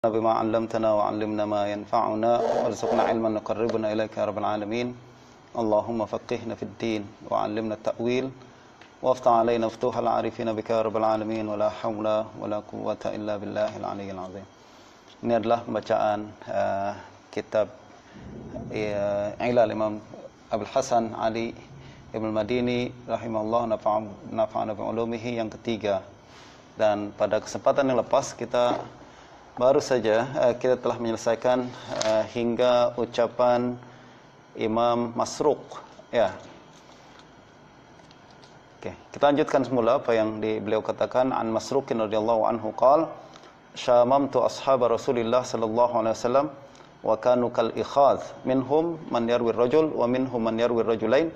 بما علمتنا وعلمنا ما ينفعنا وارزقنا علما نقربنا إليك يا رب العالمين. اللهم فقهنا في الدين وعلمنا التأويل وافتح علينا فتوح العارفين بك يا رب العالمين ولا حول ولا قوة إلا بالله العلي العظيم. Ini adalah pembacaan kitab Ilal Imam Abul Hasan Ali Ibn Madini rahimahullah nafa'ana bi'ulumihi yang ketiga. Dan pada kesempatan yang lepas kita baru saja kita telah menyelesaikan hingga ucapan Imam Masruq, ya. Oke, kita lanjutkan semula apa yang beliau katakan. An Masruqin radhiyallahu anhu qala syamamtu ashab Rasulillah sallallahu alaihi wasallam wa kanu kal ikhadh minhum man yarwi ar-rajul wa minhum man yarwi ar-rajulain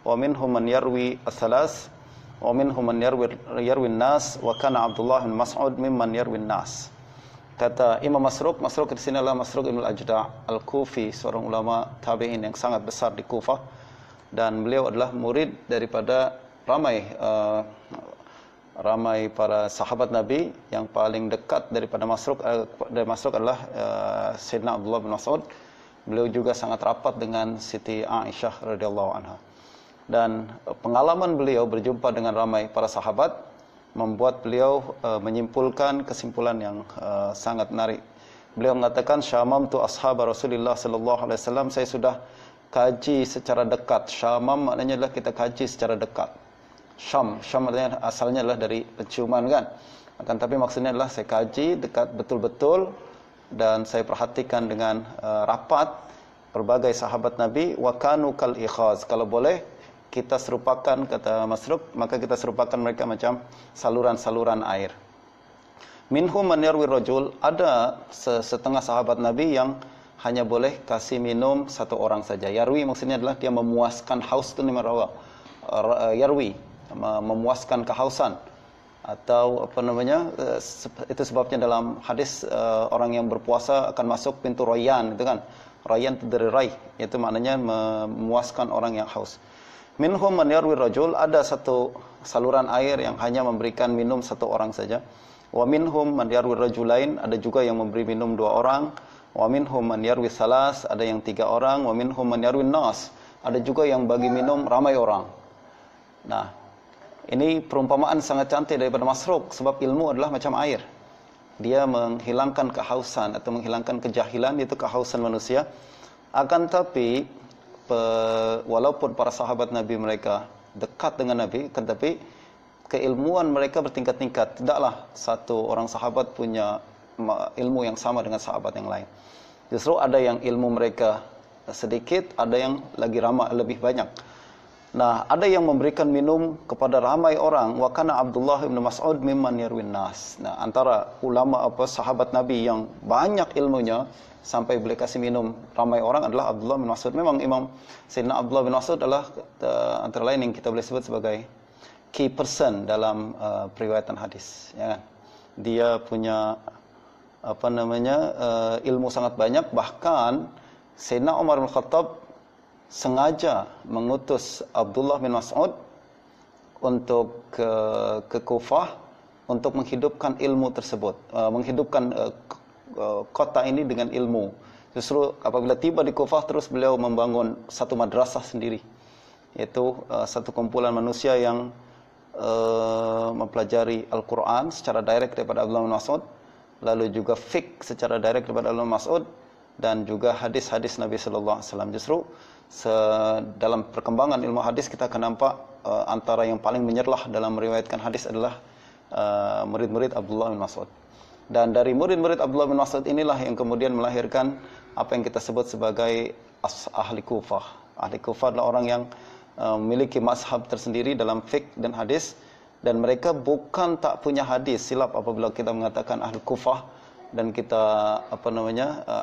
wa minhum man yarwi ats-tsalas wa minhum man yarwi an-nas wa kana Abdullah bin Mas'ud mimman yarwi an-nas. Kata Imam Masruq di sini adalah Masruq Ibn al-Ajda' al-Kufi, seorang ulama tabi'in yang sangat besar di Kufah, dan beliau adalah murid daripada ramai para sahabat Nabi. Yang paling dekat daripada Masruq adalah Sayyidina Abdullah bin Mas'ud. Beliau juga sangat rapat dengan Siti Aisyah radhiyallahu anha. Dan pengalaman beliau berjumpa dengan ramai para sahabat membuat beliau menyimpulkan kesimpulan yang sangat menarik. Beliau mengatakan syamamtu ashab Rasulullah sallallahu alaihi wasallam, saya sudah kaji secara dekat. Syamam maknanya adalah kita kaji secara dekat. Syam artinya asalnya adalah dari penciuman, kan? Akan tapi maksudnya adalah saya kaji dekat betul-betul dan saya perhatikan dengan rapat berbagai sahabat Nabi. Wa kanu kal ikhaz, kalau boleh kita serupakan, kata Masruq, maka kita serupakan mereka macam saluran-saluran air. Minhum man yarwi rajul, ada setengah sahabat Nabi yang hanya boleh kasih minum satu orang saja. Yarwi maksudnya adalah dia memuaskan haus, itu nama rawa. Yarwi memuaskan kehausan, atau apa namanya, itu sebabnya dalam hadis orang yang berpuasa akan masuk pintu Rayyan, itu kan. Rayyan itu dari rai, itu maknanya memuaskan orang yang haus. Minhum man yarwi rajul, ada satu saluran air yang hanya memberikan minum satu orang saja. Wa minhum man yarwi rajulain, ada juga yang memberi minum dua orang. Wa minhum man yarwi salas, ada yang tiga orang. Wa minhum man yarwi nas, ada juga yang bagi minum ramai orang. Nah, ini perumpamaan sangat cantik daripada Masruq, sebab ilmu adalah macam air. Dia menghilangkan kehausan atau menghilangkan kejahilan, itu kehausan manusia. Akan tapi walaupun para sahabat Nabi mereka dekat dengan Nabi, tetapi keilmuan mereka bertingkat-tingkat. Tidaklah satu orang sahabat punya ilmu yang sama dengan sahabat yang lain. Justru ada yang ilmu mereka sedikit, ada yang lagi lebih banyak. Nah, ada yang memberikan minum kepada ramai orang. Wa kana Abdullah bin Mas'ud mimman yarwin nas. Nah, antara ulama sahabat Nabi yang banyak ilmunya sampai boleh kasih minum ramai orang adalah Abdullah bin Mas'ud. Memang Sayyidina Abdullah bin Mas'ud adalah antara lain yang kita boleh sebut sebagai key person dalam periwayatan hadis, ya kan? Dia punya ilmu sangat banyak. Bahkan Sayyidina Umar bin Khattab sengaja mengutus Abdullah bin Mas'ud untuk ke Kufah untuk menghidupkan ilmu tersebut, menghidupkan kota ini dengan ilmu. Justru apabila tiba di Kufah, terus beliau membangun satu madrasah sendiri, yaitu satu kumpulan manusia yang mempelajari Al-Quran secara direct daripada Abdullah bin Mas'ud, lalu juga fiqh secara direct daripada Abdullah bin Mas'ud, dan juga hadis-hadis Nabi sallallahu alaihi wasallam. Justru dalam perkembangan ilmu hadis kita akan nampak antara yang paling menyerlah dalam meriwayatkan hadis adalah murid-murid Abdullah bin Mas'ud. Dan dari murid-murid Abdullah bin Mas'ud inilah yang kemudian melahirkan apa yang kita sebut sebagai ahli Kufah. Ahli Kufah adalah orang yang memiliki mazhab tersendiri dalam fiqh dan hadis, dan mereka bukan tak punya hadis. Silap apabila kita mengatakan ahli Kufah dan kita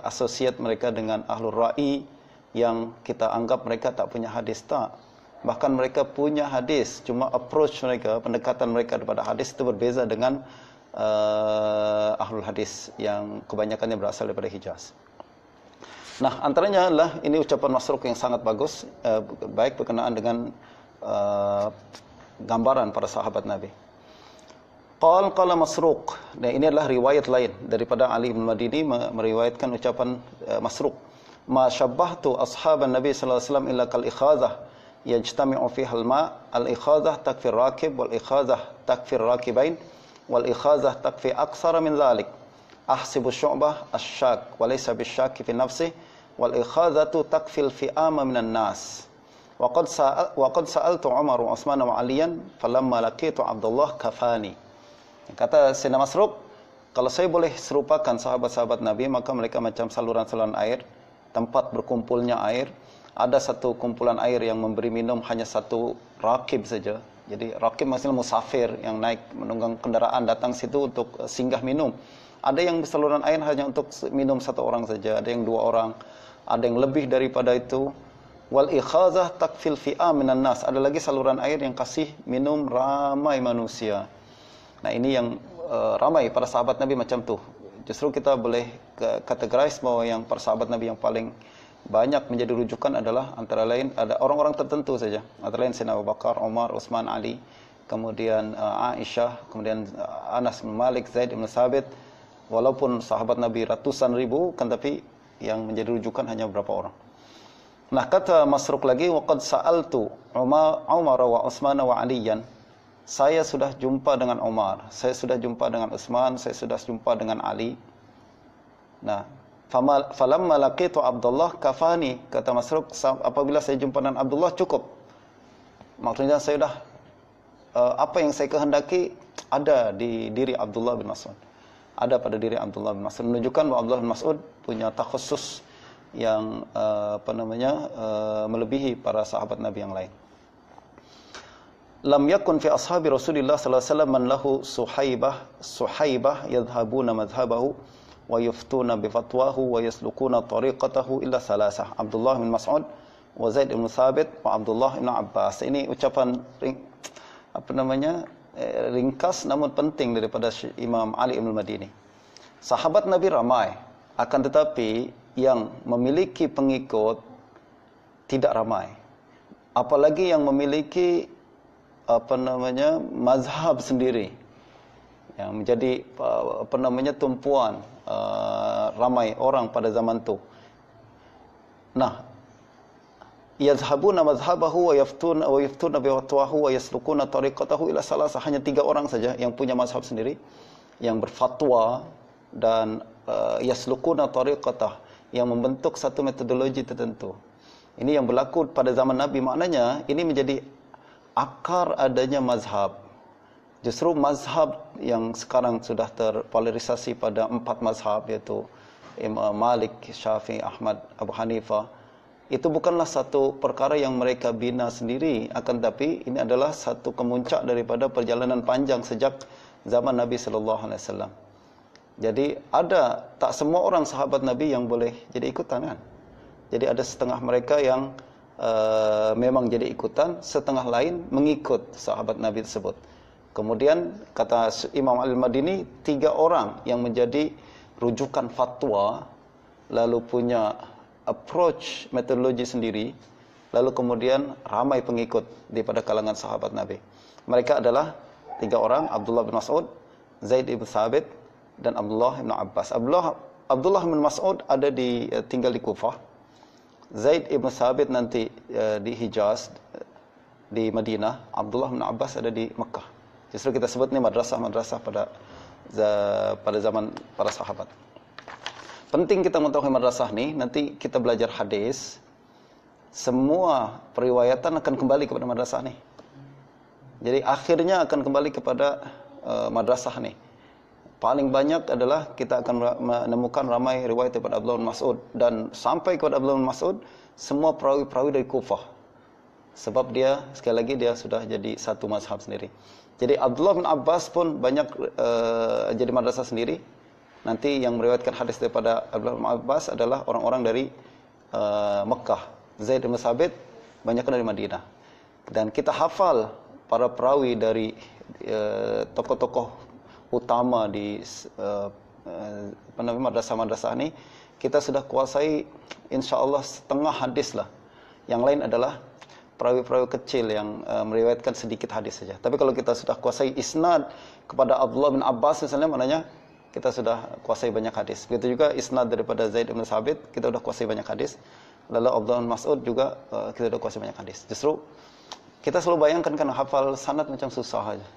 associate mereka dengan ahlul ra'i, yang kita anggap mereka tak punya hadis. Tak. Bahkan mereka punya hadis, cuma approach mereka, pendekatan mereka kepada hadis itu berbeza dengan ahlul hadis yang kebanyakannya berasal daripada Hijaz. Nah, antaranya adalah ini ucapan Masruq yang sangat bagus, baik berkenaan dengan gambaran para sahabat Nabi. Qala Masruq. Nah, ini adalah riwayat lain daripada Ali bin Madini meriwayatkan ucapan Masruq. Ma syabbahtu ashaban Nabi sallallahu alaihi wasallam illa kal ikhazah yajtami'u fiha al-ma' al-ikhazah takfi ar-rakib wal ikhazah takfi ar-rakibain wal ikhazah takfi aksara min dhalik. Ahsibu syu'bah asy-syak wa laysa bisyaki fi nafsihi wal ikhazatu takfi al-fi'ama minan nas. Wa qad sa'altu Umar wa Utsman wa Aliyan falamma laqitu Abdullah kafani. Kata Sayyidina Masruq, kalau saya boleh serupakan sahabat-sahabat Nabi, maka mereka macam saluran-saluran air, tempat berkumpulnya air. Ada satu kumpulan air yang memberi minum hanya satu rakib saja. Jadi rakib maksudnya musafir yang naik menunggang kendaraan datang situ untuk singgah minum. Ada yang saluran air hanya untuk minum satu orang saja, ada yang dua orang, ada yang lebih daripada itu. Wal ikhazah takfil fi'a minan nas. Ada lagi saluran air yang kasih minum ramai manusia. Nah, ini yang ramai para sahabat Nabi macam tu. Justru kita boleh kategorize bahwa yang para sahabat Nabi yang paling banyak menjadi rujukan adalah antara lain ada orang-orang tertentu saja. Antara lain Sayyidina Abu Bakar, Umar, Utsman, Ali, kemudian Aisyah, kemudian Anas bin Malik, Zaid bin Thabit. Walaupun sahabat Nabi ratusan ribu, kan tapi yang menjadi rujukan hanya beberapa orang. Nah, kata Masruq lagi, waqad sa'altu Umar wa Utsman wa Aliyan. Saya sudah jumpa dengan Umar, saya sudah jumpa dengan Utsman, saya sudah jumpa dengan Ali. Nah, falamma laqitu Abdullah kafani, kata Masruq, apabila saya jumpa dengan Abdullah cukup. Maksudnya saya sudah apa yang saya kehendaki ada di diri Abdullah bin Mas'ud. Ada pada diri Abdullah bin Mas'ud, menunjukkan bahwa Abdullah bin Mas'ud punya takhusus yang melebihi para sahabat Nabi yang lain. Lam yakun fi ashabi Rasulillah sallallahu alaihi wasallam man lahu suhaibah yadhhabuna madhhabahu wa yuftuna bi fatwahu wa yaslukuna tariqatahu illa salasah. Abdullah bin Mas'ud wa Zaid bin Thabit wa Abdullah bin Abbas. Ini ucapan ringkas namun penting daripada Imam Ali bin Madini. Sahabat Nabi ramai, akan tetapi yang memiliki pengikut tidak ramai. Apalagi yang memiliki mazhab sendiri yang menjadi tumpuan ramai orang pada zaman itu. Nah, yazhabuna mazhabahu wa yaftuna bi fatwahu wa yaslukuna tariqatahu ila salasah. Hanya 3 orang saja yang punya mazhab sendiri, yang berfatwa dan yaslukuna tariqatah, yang membentuk satu metodologi tertentu. Ini yang berlaku pada zaman Nabi. Maknanya ini menjadi akar adanya mazhab. Justru mazhab yang sekarang sudah terpolarisasi pada 4 mazhab, yaitu Imam Malik, Syafi'i, Ahmad, Abu Hanifah, itu bukanlah satu perkara yang mereka bina sendiri, akan tapi ini adalah satu kemuncak daripada perjalanan panjang sejak zaman Nabi sallallahu alaihi wasallam. Jadi tak semua orang sahabat Nabi yang boleh jadi ikutan kan. Jadi ada setengah mereka yang memang jadi ikutan, setengah lain mengikut sahabat Nabi tersebut. Kemudian kata Imam Al-Madini, 3 orang yang menjadi rujukan fatwa, lalu punya approach metodologi sendiri, lalu kemudian ramai pengikut daripada kalangan sahabat Nabi. Mereka adalah 3 orang, Abdullah bin Mas'ud, Zaid bin Thabit, dan Abdullah bin Abbas. Abdullah bin Mas'ud tinggal di Kufah. Zaid ibn Thabit nanti di Hijaz, di Madinah. Abdullah bin Abbas ada di Mekah. Justru kita sebut ini madrasah-madrasah pada zaman para sahabat. Penting kita mengetahui madrasah ni. Nanti kita belajar hadis, semua periwayatan akan kembali kepada madrasah ni. Jadi akhirnya akan kembali kepada madrasah ni. Paling banyak adalah kita akan menemukan ramai riwayat daripada Abdullah bin Mas'ud, dan sampai kepada Abdullah bin Mas'ud semua perawi-perawi dari Kufah. Sebab dia sekali lagi dia sudah jadi satu mazhab sendiri. Jadi Abdullah bin Abbas pun banyak jadi madrasah sendiri. Nanti yang meriwayatkan hadis daripada Abdullah bin Abbas adalah orang-orang dari Mekah. Zaid bin Thabit banyak dari Madinah. Dan kita hafal para perawi dari tokoh-tokoh utama di madrasah-madrasah ini, kita sudah kuasai insya Allah setengah hadis lah. Yang lain adalah perawi-perawi kecil yang meriwayatkan sedikit hadis saja. Tapi kalau kita sudah kuasai isnad kepada Abdullah bin Abbas misalnya, maknanya kita sudah kuasai banyak hadis. Begitu juga isnad daripada Zaid bin Sabit, kita sudah kuasai banyak hadis. Lalu Abdullah bin Mas'ud juga kita sudah kuasai banyak hadis. Justru kita selalu bayangkan kan hafal sanad macam susah aja.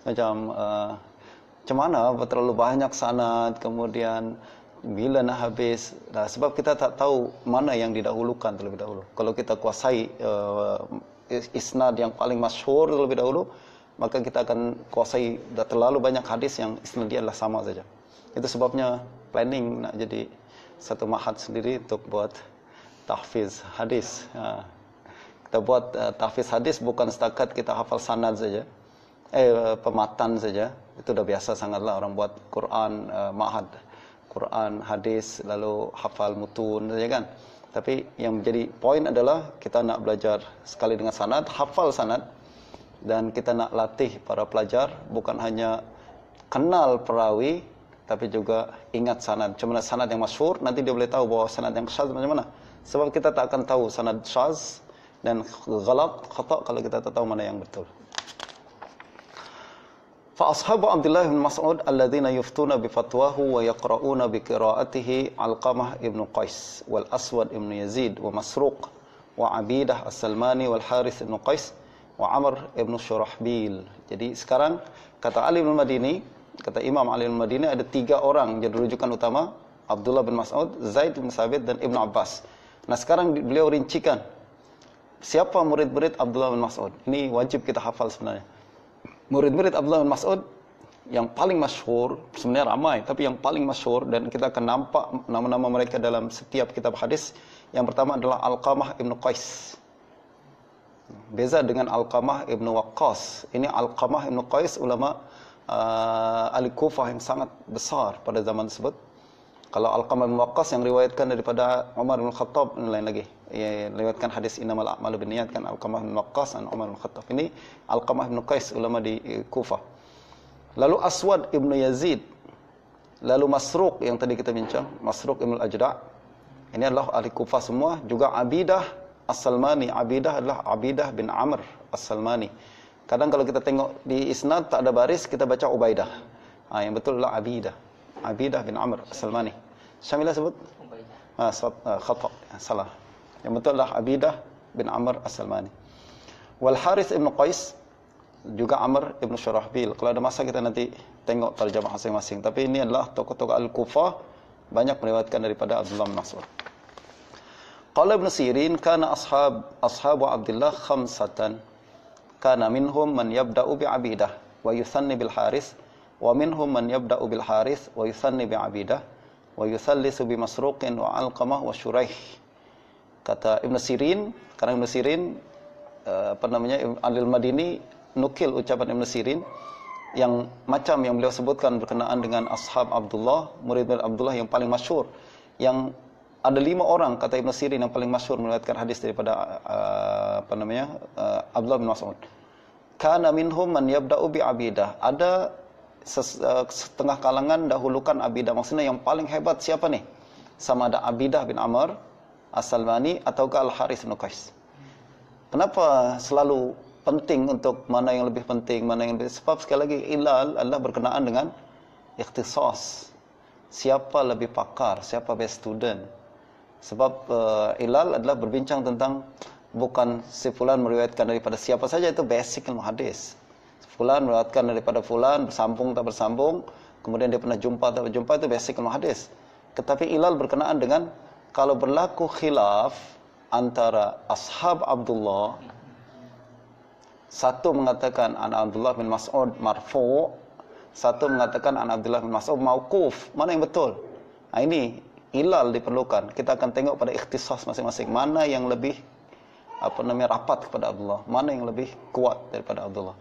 Macam mana terlalu banyak sanad, kemudian bila nak habis. Nah, sebab kita tak tahu mana yang didahulukan terlebih dahulu. Kalau kita kuasai isnad yang paling masyhur terlebih dahulu, maka kita akan kuasai dah terlalu banyak hadis yang isnad dia adalah sama saja. Itu sebabnya planning nak jadi satu ma'had sendiri untuk buat tahfiz hadis. Kita buat tahfiz hadis bukan setakat kita hafal sanad saja. Pematan saja. Itu dah biasa sangatlah orang buat Quran, ma'had Quran, hadis, lalu hafal mutun saja kan. Tapi yang menjadi poin adalah kita nak belajar sekali dengan sanad, hafal sanad, dan kita nak latih para pelajar bukan hanya kenal perawi tapi juga ingat sanad. Cuma sanad yang masyhur, nanti dia boleh tahu bahawa sanad yang syaz macam mana. Sebab kita tak akan tahu sanad syaz dan ghalat, khata kalau kita tak tahu mana yang betul. فأصحاب عبد الله بن مسعود الذين يفتون بفتواه ويقرؤون بقراءته علقمة ابن قيس والأسود ابن يزيد ومسروق وعبيدة السلماني والحارث ابن قيس وعمر ابن شرحبيل. Jadi sekarang kata Ali bin Madini, kata Imam Ali bin Madini, ada 3 orang jadi rujukan utama: Abdullah bin Mas'ud, Zaid bin Sabit, dan Ibn Abbas. Nah sekarang beliau rincikan siapa murid-murid Abdullah bin Mas'ud. Ini wajib kita hafal sebenarnya. Murid-murid Abdullah bin Mas'ud yang paling masyhur, sebenarnya ramai, tapi yang paling masyhur dan kita akan nampak nama-nama mereka dalam setiap kitab hadis. Yang pertama adalah Alqamah ibn Qais. Beza dengan Alqamah ibn Waqqas. Ini Alqamah ibn Qais, ulama Al-Kufah yang sangat besar pada zaman tersebut. Kalau Alqamah ibn Waqqas yang riwayatkan daripada Umar bin Khattab, ini lain lagi. Ia riwayatkan hadis innamal a'malu binniyat, kan Alqamah bin Waqqas dan Umar bin Khattab. Ini Alqamah bin Qais, ulama di Kufah. Lalu Aswad ibn Yazid, lalu Masruq yang tadi kita bincang, Masruq ibn al-Ajda'. Ini adalah ahli Kufah semua. Juga Abidah As-Salmani. Abidah adalah Abidah bin Amr As-Salmani. Kadang kalau kita tengok di isnad tak ada baris, kita baca Ubaidah. Yang betul adalah Abidah. Abidah bin Amr As-Salmani. Syamilah sebut? Ubaidah. Khata', salah. Yang betul adalah Abidah bin Amr As-Salmani. Wal Harith ibn Qais, juga Amr ibn Shurahbil. Kalau ada masa kita nanti tengok tarjamah masing-masing. Tapi ini adalah tokoh-tokoh Al-Kufah, banyak meriwayatkan daripada Abdullah bin Mas'ud. Qala Ibn Sirin, kana ashabu Abdullah khamsatan. Kana minhum man yabda'u bi Abidah wa yuthanni bil Harith, wa minhum man yabda'u bil Harith wa yuthanni bi Abidah wa yuthallisu bi Masruqin wa Alqamah wa Shuraih. Kata Ibn Sirin, karena Ibn Sirin Al-Madini nukil ucapan Ibn Sirin yang macam yang beliau sebutkan berkenaan dengan ashab Abdullah, murid Abdullah yang paling masyhur, yang ada 5 orang kata Ibn Sirin yang paling masyhur meriwayatkan hadis daripada Abdullah bin Mas'ud. Kana minhum man yabda'u bi Abidah. Ada setengah kalangan dahulukan Abidah. Maksudnya yang paling hebat siapa nih? Sama ada Abidah bin Amr As-Salmani ataukah Al-Harith bin Qais. Kenapa selalu penting untuk mana yang lebih penting, mana yang lebih? Sebab sekali lagi ilal adalah berkenaan dengan ikhtisas. Siapa lebih pakar, siapa best student. Sebab ilal adalah berbincang tentang bukan si fulan meriwayatkan daripada siapa saja, itu basic ilmu hadis. Fulan meriwayatkan daripada fulan, bersambung tak bersambung, kemudian dia pernah jumpa tak berjumpa, itu basic ilmu hadis. Tetapi ilal berkenaan dengan kalau berlaku khilaf antara ashab Abdullah, satu mengatakan an Abdullah bin Mas'ud marfu', satu mengatakan an Abdullah bin Mas'ud mauquf, mana yang betul? Ini ilal diperlukan. Kita akan tengok pada ikhtisas masing-masing, mana yang lebih rapat kepada Abdullah, mana yang lebih kuat daripada Abdullah.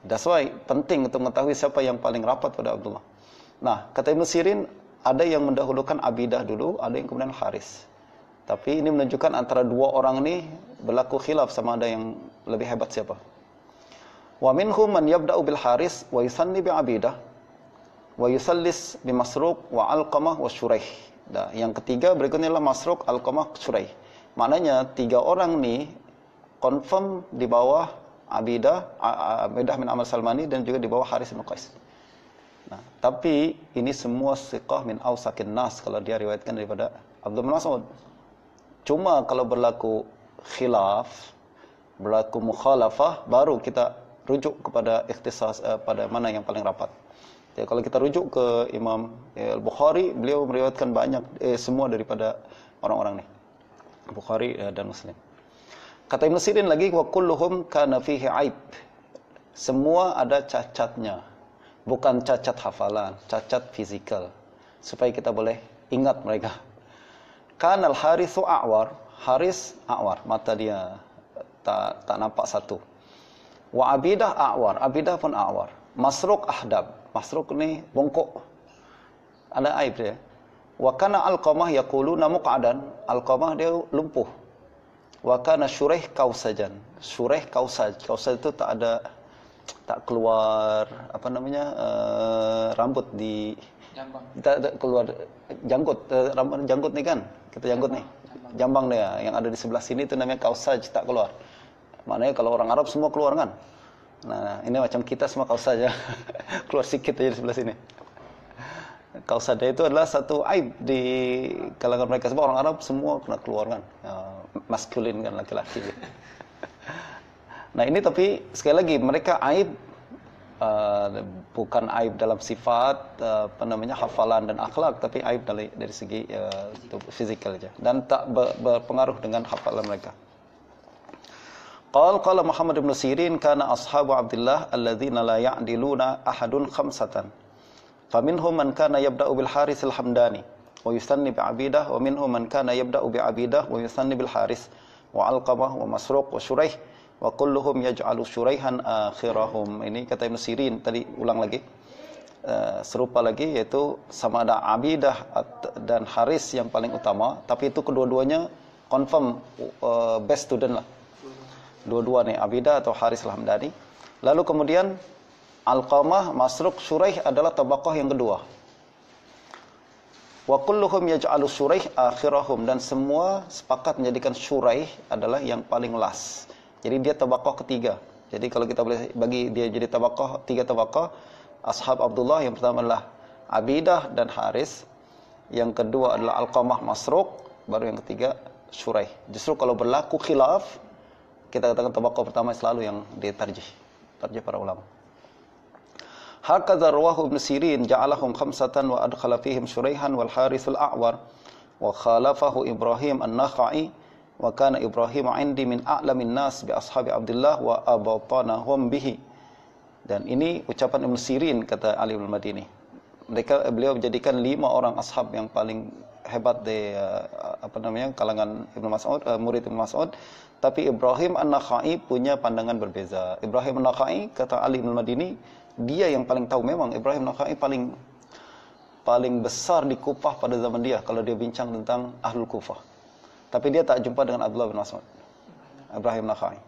That's why penting untuk mengetahui siapa yang paling rapat pada Abdullah. Nah, kata Ibn Sirin, ada yang mendahulukan Abidah dulu, ada yang kemudian Haris. Tapi ini menunjukkan antara 2 orang ini berlaku khilaf sama ada yang lebih hebat siapa. Wa minhum man yabda'u bil Haris wa yusanni bi Abidah wa yusallis bi Masruq wa Alqamah wa Shuraih. Yang ketiga berikutnya adalah Masruq, Alqamah, Shuraih. Maknanya 3 orang ni confirm di bawah Abidah bin Amr Salmani dan juga di bawah Haris bin Qais. Nah, tapi ini semua siqah min awsakin nas kalau dia riwayatkan daripada Abdullah bin Mas'ud. Cuma kalau berlaku khilaf, berlaku mukhalafah, baru kita rujuk kepada ikhtisas pada mana yang paling rapat. Jadi kalau kita rujuk ke Imam Al-Bukhari, beliau meriwayatkan banyak semua daripada orang-orang ni. Bukhari dan Muslim. Kata Ibn Sirin lagi, wa kulluhum kana fihi aib. Semua ada cacatnya. Bukan cacat hafalan, cacat fizikal. Supaya kita boleh ingat mereka. Kanal Harithu a'war, Haris a'war, mata dia tak nampak satu. Wa Abidah a'war, Abidah pun a'war. Masruq ahdab, Masruq ni bongkok. Ada aib dia. Wa kana Alqamah yaquluna muq'adan, Alqamah dia lumpuh. Wa kana Shuraih kausajan, Shuraih kausaj itu tak keluar rambut di jambang. Tak keluar janggut, janggut ni kan? Kita janggut ni. Jambang dia yang ada di sebelah sini itu namanya kausaj, tak keluar. Maknanya kalau orang Arab semua keluar kan? Nah, ini macam kita semua kausaj ya. Keluar sikit aja di sebelah sini. Kausaj itu adalah satu aib di kalangan mereka, sebab orang Arab semua kena keluar kan. Maskulin kan, laki-laki. Nah, ini tapi sekali lagi mereka aib bukan aib dalam sifat hafalan dan akhlak, tapi aib dari segi fizikal aja dan tak berpengaruh dengan hafalan mereka. Qala Muhammad bin Sirin kana ashabu Abdullah alladzina la ya'diluna ahadun khamsatan. Faminhum man kana yabda'u bil Haris al-Hamdani wa yusanni bi Abidah, wa minhum man kana yabda'u bi Abidah wa yusanni bil Haris wa Alqamah wa Masruq wa Shuraih wa kulluhum yaj'alu Shuraihan akhirahum. Ini kata Ibn Sirin, tadi ulang lagi. Serupa lagi, yaitu sama ada Abidah dan Haris yang paling utama, tapi itu kedua-duanya confirm best student lah. Dua-dua nih, Abidah atau Haris al-Hamdani. Lalu kemudian Alqamah, Masruq, Shuraih adalah tabaqah yang kedua. Wa kulluhum yaj'alu Shuraih akhirahum, dan semua sepakat menjadikan Shuraih adalah yang paling last. Jadi dia tabaqah ketiga. Jadi kalau kita boleh bagi dia jadi tabaqah, tiga tabaqah, ashab Abdullah yang pertama adalah Abidah dan Haris, yang kedua adalah Alqamah, Masruq, baru yang ketiga Shuraih. Justru kalau berlaku khilaf, kita katakan tabaqah pertama selalu yang ditarjih para ulama. Hakadha rawahu Ibn Sirin ja'alahum khamsatan wa adkhala fihim Shuraihan wal Harithul A'war wa khalafahu Ibrahim an-Nakha'i wa kana Ibrahim 'indi min a'lamin nas bi ashabi Abdullah wa abatanahum bihi. Dan ini ucapan Ibn Sirin, kata Ali bin Madini. Beliau menjadikan 5 orang ashab yang paling hebat di kalangan Ibnu Mas'ud, murid Ibnu Mas'ud, tapi Ibrahim an-Nakha'i punya pandangan berbeza. Ibrahim an-Nakha'i, kata Ali bin Madini, dia yang paling tahu. Memang Ibrahim an-Nakha'i paling besar di Kufah pada zaman dia kalau dia bincang tentang Ahlul Kufah. Tapi dia tak jumpa dengan Abdullah bin Mas'ud. Ibrahim an-Nakha'i,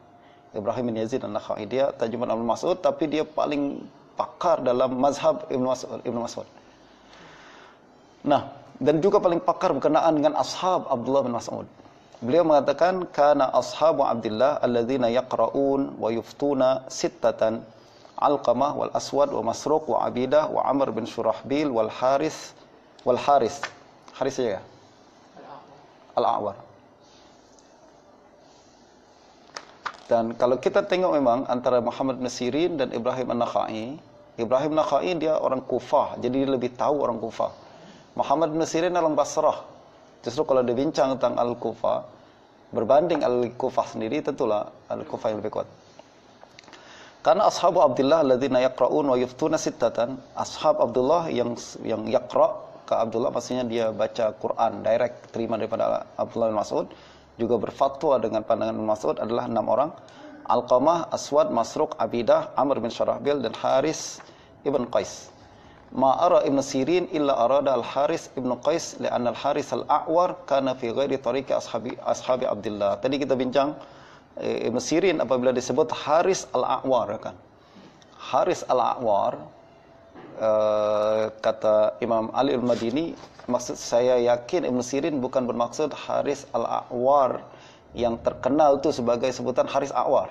Ibrahim bin Yazid an-Nakha'i, dia tak jumpa dengan Abdullah bin Mas'ud, tapi dia paling pakar dalam mazhab Ibnu Mas'ud. Nah, dan juga paling pakar berkenaan dengan ashab Abdullah bin Mas'ud. Beliau mengatakan, kana ashabu Abdullah alladzina yaqra'un wa yuftuna sittatan, Alqamah wal Aswad wa Masruq wa Abidah wa Amr bin Shurahbil wal Haris Haris saja ya? Al-A'war. Dan kalau kita tengok memang antara Muhammad bin Sirin dan Ibrahim an-Nakha'i, Ibrahim an-Nakha'i dia orang Kufah, jadi dia lebih tahu orang Kufah. Muhammad bin Sirin orang Basrah. Justru kalau dia bincang tentang Al-Kufah, berbanding Al-Kufah sendiri, tentulah Al-Kufah yang lebih kuat. Karena ashabu Abdullah alladzina yaqra'un wa yuftuna sittatan, ashab Abdullah yang yaqra' ke Abdullah, maksudnya dia baca Quran direct, terima daripada Abdullah bin Mas'ud, juga berfatwa dengan pandangan bin Mas'ud, adalah 6 orang. Alqamah, Aswad, Masruq, Abidah, Amr bin Shurahbil dan Haris ibn Qais. Ma ara Ibn Sirin illa arada al-Haris ibn Qais li'anna al-Haris al-A'war kana fi ghairi tariqi ashabi Abdullah. Tadi kita bincang Ibn Sirin apabila disebut Haris al-A'war kan. Haris al-A'war, kata Imam Ali al-Madini, maksud saya yakin Ibn Sirin bukan bermaksud Haris al-A'war yang terkenal itu sebagai sebutan Haris A'war.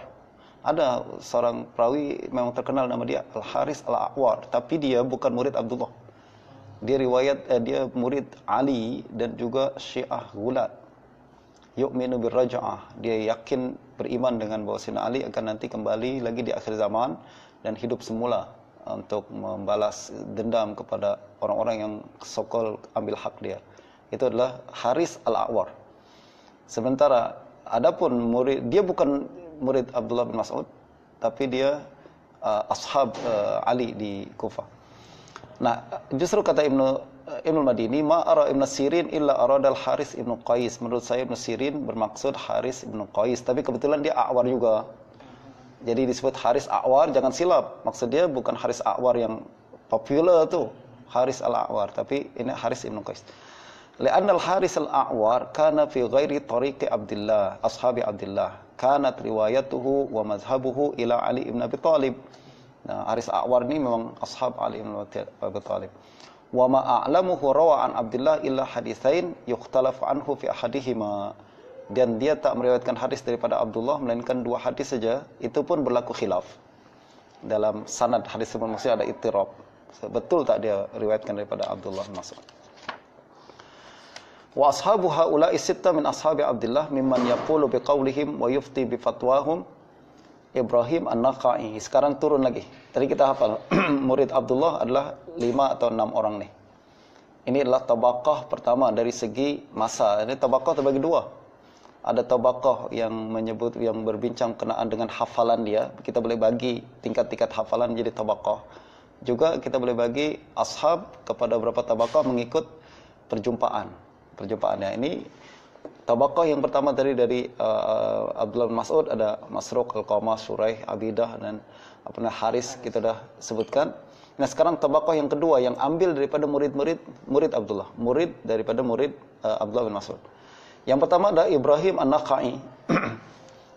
Ada seorang perawi memang terkenal nama dia Al-Haris Al-A'war, tapi dia bukan murid Abdullah. Dia murid Ali dan juga Syiah Ghulat. Yu'minu birraja'ah. Dia yakin beriman dengan bahwa Sayyidina Ali akan nanti kembali lagi di akhir zaman dan hidup semula untuk membalas dendam kepada orang-orang yang sokol ambil hak dia. Itu adalah Haris Al-A'war. Sementara adapun murid, dia bukan murid Abdullah bin Mas'ud, tapi dia ashab Ali di Kufah. Nah, justru kata Ibnu Madini, ma ara Ibnu Sirin illa aradal Haris Ibnu Qais. Menurut saya Ibnu Sirin bermaksud Haris Ibnu Qais, tapi kebetulan dia A'war juga. Jadi disebut Haris A'war, jangan silap. Maksud dia bukan Haris A'war yang popular tuh, Haris Al-A'war, tapi ini Haris Ibnu Qais. Li'anna al-Haris Al-A'war kana fi ghairi tariqi Abdullah, ashabi Abdullah. Kanat riwayatuhu wa mazhabuhu ila Ali ibn Abi Thalib. Nah, Haris A'war ini memang ashab Ali bin Abi Thalib. Wa ma a'lamuhu rawa an Abdullah illa haditsain yukhtalaf anhu fi ahadihima. Dan dia tak meriwayatkan hadis daripada Abdullah melainkan dua hadis saja, itu pun berlaku khilaf. Dalam sanad hadis tersebut maksudnya ada ittirab. Betul tak dia riwayatkan daripada Abdullah bin Mas'ud. Wa ashabu haula'i sitta min ashabi Abdullah mimman yaqulu biqaulihim wa yufti bi fatwahum Ibrahim An-Nakha'i. Sekarang turun lagi. Tadi kita hafal murid Abdullah adalah 5 atau 6 orang nih. Ini adalah tabaqah pertama dari segi masa. Ini tabaqah terbagi dua. Ada tabaqah yang menyebut, yang berbincang kenaan dengan hafalan dia. Kita boleh bagi tingkat-tingkat hafalan menjadi tabaqah. Juga kita boleh bagi ashab kepada beberapa tabaqah mengikut perjumpaannya. Ini tabaqah yang pertama tadi dari Abdullah bin Mas'ud, ada Masruq, Al-Qamah, Suraih, Abidah, dan Haris kita dah sebutkan. Nah, sekarang tabaqah yang kedua yang ambil daripada murid Abdullah, murid daripada murid Abdullah bin Mas'ud. Yang pertama adalah Ibrahim An-Nakha'i.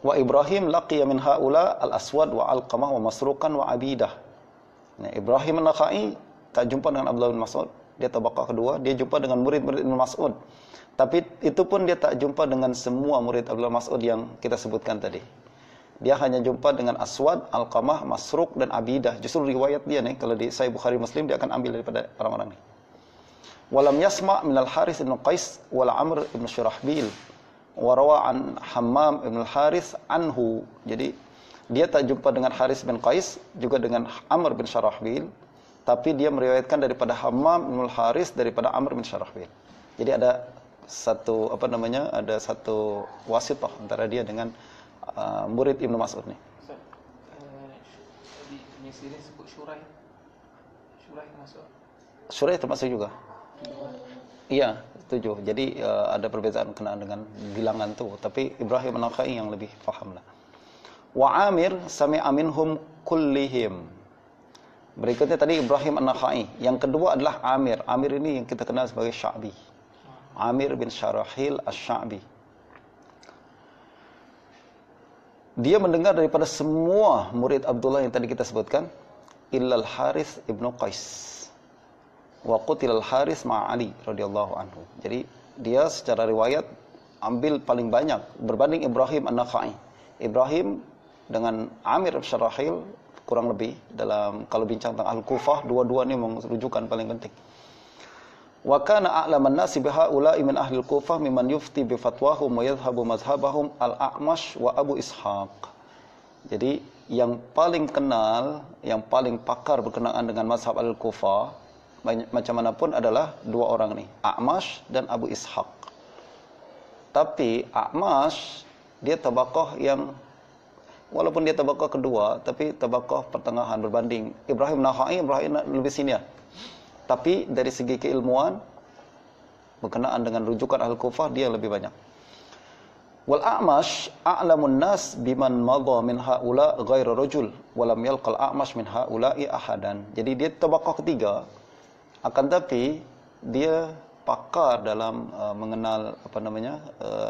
Wa Ibrahim laqiya min haula Al-Aswad wa Al-Qamah wa Masruqan wa Abidah. Nah, Ibrahim An-Nakha'i tak jumpa dengan Abdullah bin Mas'ud. Dia tabaqah kedua, dia jumpa dengan murid-murid Ibnu Mas'ud. Tapi itu pun dia tak jumpa dengan semua murid Abdullah Mas'ud yang kita sebutkan tadi. Dia hanya jumpa dengan Aswad, Al-Qamah, Masruq, dan Abidah. Justru riwayat dia nih, kalau di Sahih Bukhari Muslim, dia akan ambil daripada orang-orang ini. Walam yasma' minal Haris ibn Qais, wala Amr ibn Shurahbil. Warawa an Hammam ibn Haris anhu. Jadi, dia tak jumpa dengan Haris bin Qais, juga dengan Amr bin Shurahbil. Tapi dia meriwayatkan daripada Hammam ibn Haris, daripada Amr bin Shurahbil. Jadi ada ada satu wasitah antara dia dengan murid Ibnu Mas'ud nih. Di sini sebut Shuraih. Shuraih termasuk juga. Iya, setuju. Jadi ada perbezaan kenaan dengan bilangan tuh, tapi Ibrahim An-Nakha'i yang lebih paham lah. Wa Amir sami'a minhum kullihim. Berikutnya tadi Ibrahim An-Nakha'i. Yang kedua adalah Amir. Amir ini yang kita kenal sebagai Sya'bi. Amir bin Syarahil Asy-Sya'bi. Dia mendengar daripada semua murid Abdullah yang tadi kita sebutkan, illal Haris ibnu Qais. Wa qutilal Haris ma'a Ali radhiyallahu anhu. Jadi dia secara riwayat ambil paling banyak berbanding Ibrahim An-Nakha'i. Ibrahim dengan Amir bin Syarahil kurang lebih dalam kalau bincang tentang Al-Kufah, dua-dua ini memang rujukan paling penting. Wa kana a'laman nasi bihaula'i min ahli al-Kufah mimman yufti bi fatwahum wa yadhhabu mazhabahum al-A'mash wa Abu Ishaq. Jadi yang paling kenal, yang paling pakar berkenaan dengan mazhab al-Kufah macam manapun adalah dua orang nih, A'mash dan Abu Ishaq. Tapi A'mash dia tabaqah yang walaupun dia tabaqah kedua, tapi tabaqah pertengahan berbanding Ibrahim An-Nakha'i. Ibrahim lebih senior. Tapi dari segi keilmuan berkenaan dengan rujukan Al-Kufah dia lebih banyak. Wal A'mash a'lamun nas biman madha min haula ghairu rajul wa lam yalqal A'mash min haula'i ahadan. Jadi dia tabaqah ketiga, akan tapi dia pakar dalam mengenal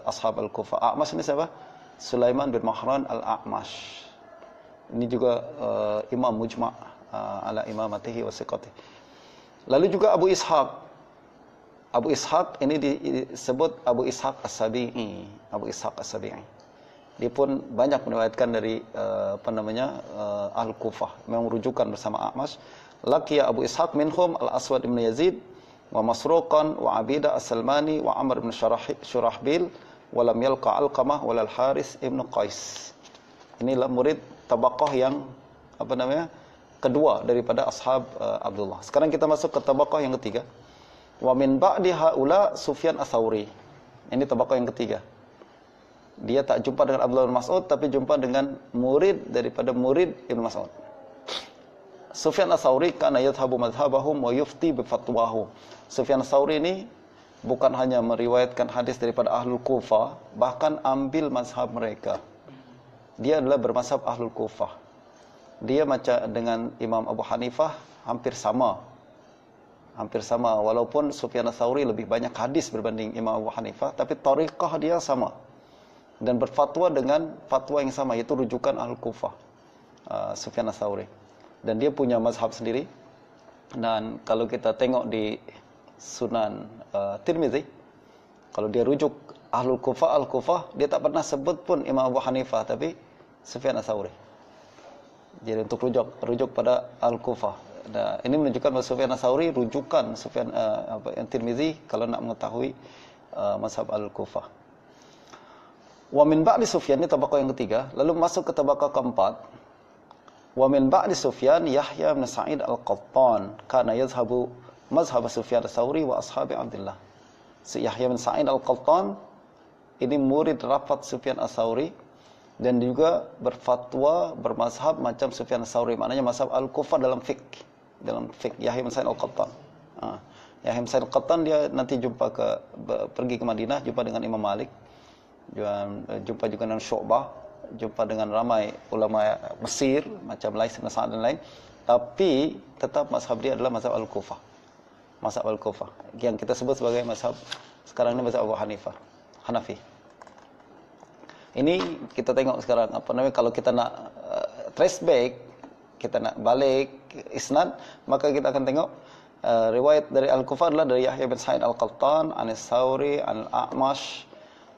ashab Al-Kufah. A'mash ini siapa? Sulaiman bin Mahran Al-A'mash. Ini juga imam mujma' ala imamatihi wa siqatihi. Lalu juga Abu Ishaq. Abu Ishaq ini disebut Abu Ishaq As-Sabi'i. Abu Ishaq As-Sabi'i. Dia pun banyak meriwayatkan dari Al-Kufah, memang rujukan bersama A'mash. Laqiya Abu Ishaq minhum Al-Aswad ibn Yazid wa Masruqan wa Abidah As-Salmani wa Amr ibn Shurahbil wa lam yalqa Alqamah wa Al-Haris ibn Qais. Inilah murid tabaqah yang kedua daripada ashab Abdullah. Sekarang kita masuk ke tabaqah yang ketiga. Wa min ba'di haula Sufyan Ats-Tsauri. Ini tabaqah yang ketiga. Dia tak jumpa dengan Abdullah bin Mas'ud, tapi jumpa dengan murid daripada murid Ibn Mas'ud. Sufyan Ats-Tsauri kana yadhhabu madhhabahum wa yufti bi fatwahu. Sufyan Ats-Tsauri ini bukan hanya meriwayatkan hadis daripada Ahlul Kufah, bahkan ambil mazhab mereka. Dia adalah bermazhab Ahlul Kufah. Dia macam dengan Imam Abu Hanifah hampir sama. Hampir sama, walaupun Sufyan Ats-Tsauri lebih banyak hadis berbanding Imam Abu Hanifah, tapi tariqah dia sama. Dan berfatwa dengan fatwa yang sama, yaitu rujukan Al-Kufah, Sufyan Ats-Tsauri. Dan dia punya mazhab sendiri. Dan kalau kita tengok di Sunan Tirmizi, kalau dia rujuk Ahlul Kufah, Al-Kufah, dia tak pernah sebut pun Imam Abu Hanifah, tapi Sufyan Ats-Tsauri. Jadi untuk rujuk pada Al-Kufah. Nah, ini menunjukkan bahawa Sufyan Ats-Tsauri rujukan Sufyan Tirmizi kalau nak mengetahui mazhab Al-Kufah. Wa min ba'di Sufyan, ini tabaqah yang ketiga. Lalu masuk ke tabaqah keempat. Wa min ba'di Sufyan Yahya bin Sa'id Al-Qattan kana yadhhabu mazhab Sufyan Ats-Tsauri wa ashabi Abdullah. Si Yahya bin Sa'id Al-Qattan ini murid rapat Sufyan Ats-Tsauri dan juga berfatwa bermazhab macam Sufyan Ats-Tsauri, maknanya mazhab Al-Kufah dalam fiqh. Dalam fiqh Yahya bin Sa'id Al-Qattan. Yahya bin Sa'id Al-Qattan dia nanti pergi ke Madinah, jumpa dengan Imam Malik. Jumpa juga dengan Syu'bah, jumpa dengan ramai ulama Mesir macam Lais bin Sa'ad dan lain, tapi tetap mazhab dia adalah mazhab Al-Kufah. Mazhab Al-Kufah yang kita sebut sebagai mazhab sekarang ini mazhab Abu Hanifah, Hanafi. Ini kita tengok sekarang kalau kita nak trace back, kita nak balik isnad, maka kita akan tengok riwayat dari Al-Kufah adalah dari Yahya bin Sa'id Al-Qattan, An-Ats-Tsauri, An-A'mash,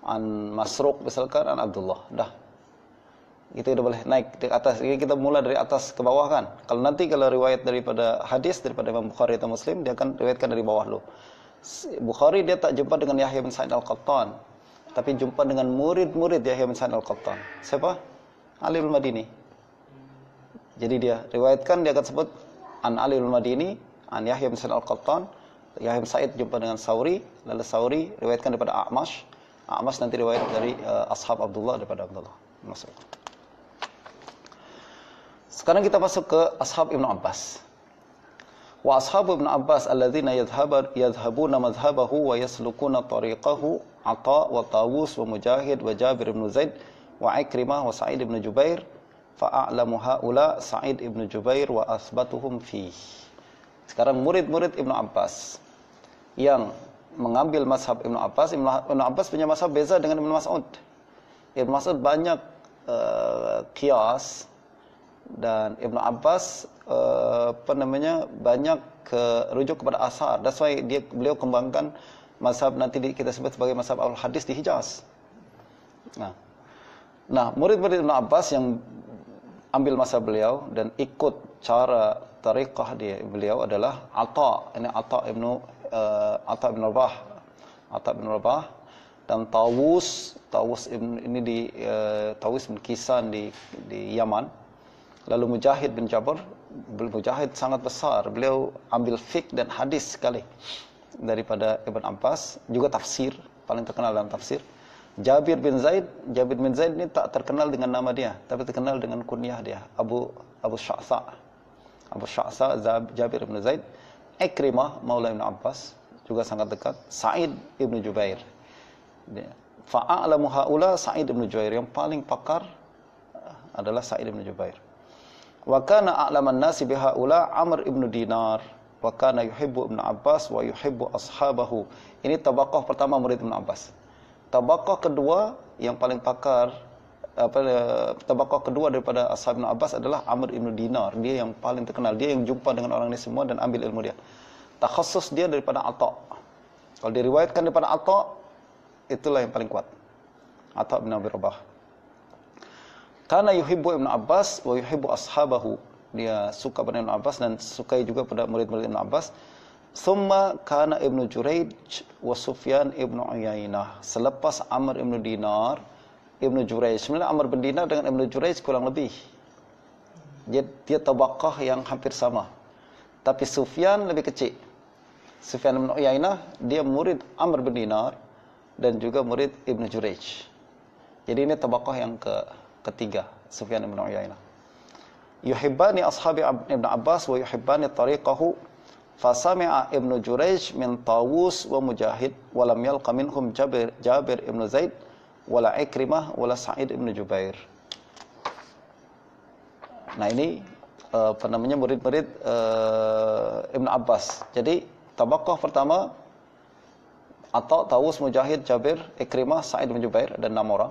An Masruq misalkan, An Abdullah. Dah. Kita sudah boleh naik ke atas. Jadi kita mula dari atas ke bawah kan. Kalau riwayat daripada hadis daripada Imam Bukhari atau Muslim, dia akan riwayatkan dari bawah dulu. Bukhari dia tak jumpa dengan Yahya bin Sa'id Al-Qattan, tapi jumpa dengan murid-murid Yahya bin Sa'id Al-Qattan. Siapa? Ali Al-Madini. Jadi dia riwayatkan, dia akan sebut An Ali Al-Madini, An Yahya bin Sa'id Al-Qattan. Yahya bin Sa'id jumpa dengan Tsauri, lalu Tsauri riwayatkan daripada A'mash. A'mash nanti riwayat dari ashab Abdullah daripada Abdullah. Masuk. Sekarang kita masuk ke ashab Ibn Abbas. Wa ashabu Ibn Abbas alladzina yadhhabuna madhhabahu wa yaslukuna tariqahu Atha wa Tawus wa Mujahid wa Jabir ibn Zaid wa Ikrimah wa Sa'id ibn Jubair fa a'lamu haula Sa'id ibn Jubair wa asbatuhum fi. Sekarang murid-murid Ibn Abbas yang mengambil mazhab Ibn Abbas. Ibn Abbas punya mazhab beza dengan Ibn Mas'ud. Ibn Mas'ud banyak qiyas, dan Ibn Abbas banyak rujuk kepada asar. That's why beliau kembangkan mazhab nanti kita sebut sebagai mazhab al-hadis di Hijaz. Nah, murid-murid Ibn Abbas yang ambil mazhab beliau dan ikut cara tariqah beliau adalah Atha. Ini Atha bin Rabah dan Tawus bin Kisan di Yaman. Lalu Mujahid bin Jabr. Mujahid sangat besar, beliau ambil fiqh dan hadis sekali daripada Ibn Abbas, juga tafsir, paling terkenal dalam tafsir. Jabir bin Zaid ini tak terkenal dengan nama dia, tapi terkenal dengan kunyah dia, Abu Sya'sa Jabir bin Zaid. Ikrimah maula Ibn Abbas, juga sangat dekat. Sa'id ibn Jubair. Fa'a'lamu haula Sa'id ibn Jubair, yang paling pakar adalah Sa'id ibn Jubair. Wa kana a'laman nasi bihaula Amr ibn Dinar, wa kana yuhibbu Ibn Abbas wa yuhibbu ashabahu. Ini tabaqah pertama murid Ibn Abbas. Tabaqah kedua yang paling pakar, tabaqah kedua daripada ashab Ibn Abbas adalah Amr ibn Dinar. Dia yang paling terkenal, dia yang jumpa dengan orang ini semua dan ambil ilmu dia. Takhasus dia daripada Atha. Kalau diriwayatkan daripada Atha, itulah yang paling kuat. Atha bin Abi Rabah. Kana yuhibbu Ibnu Abbas wa yuhibbu ashabahu. Dia suka pada Ibnu Abbas dan sukai juga pada murid-murid Ibnu Abbas. Thumma kana Ibnu Jurayj wa Sufyan Ibnu Uyainah. Selepas Amr Ibnu Dinar, Ibnu Jurayj. Sebenarnya Amr bin Dinar dengan Ibnu Jurayj kurang lebih. Dia tabaqah yang hampir sama. Tapi Sufyan lebih kecil. Sufyan Ibnu Uyainah, dia murid Amr bin Dinar dan juga murid Ibnu Jurayj. Jadi ini tabaqah yang ketiga, Sufyan Ibnu Uyainah. Yuhibbani ashabi Ibnu Abbas wa yuhibbani tariqahu. Fasami'a Ibnu Jurayj min Tawus wa Mujahid wa lam yalqa minhum Jabir Ibnu Zaid wala Ikrimah wala Sa'id Ibnu Jubair. Nah, ini murid-murid Ibnu Abbas. Jadi tabaqah pertama atau Tawus, Mujahid, Jabir, Ikrimah, Sa'id bin Jubair dan 6 orang.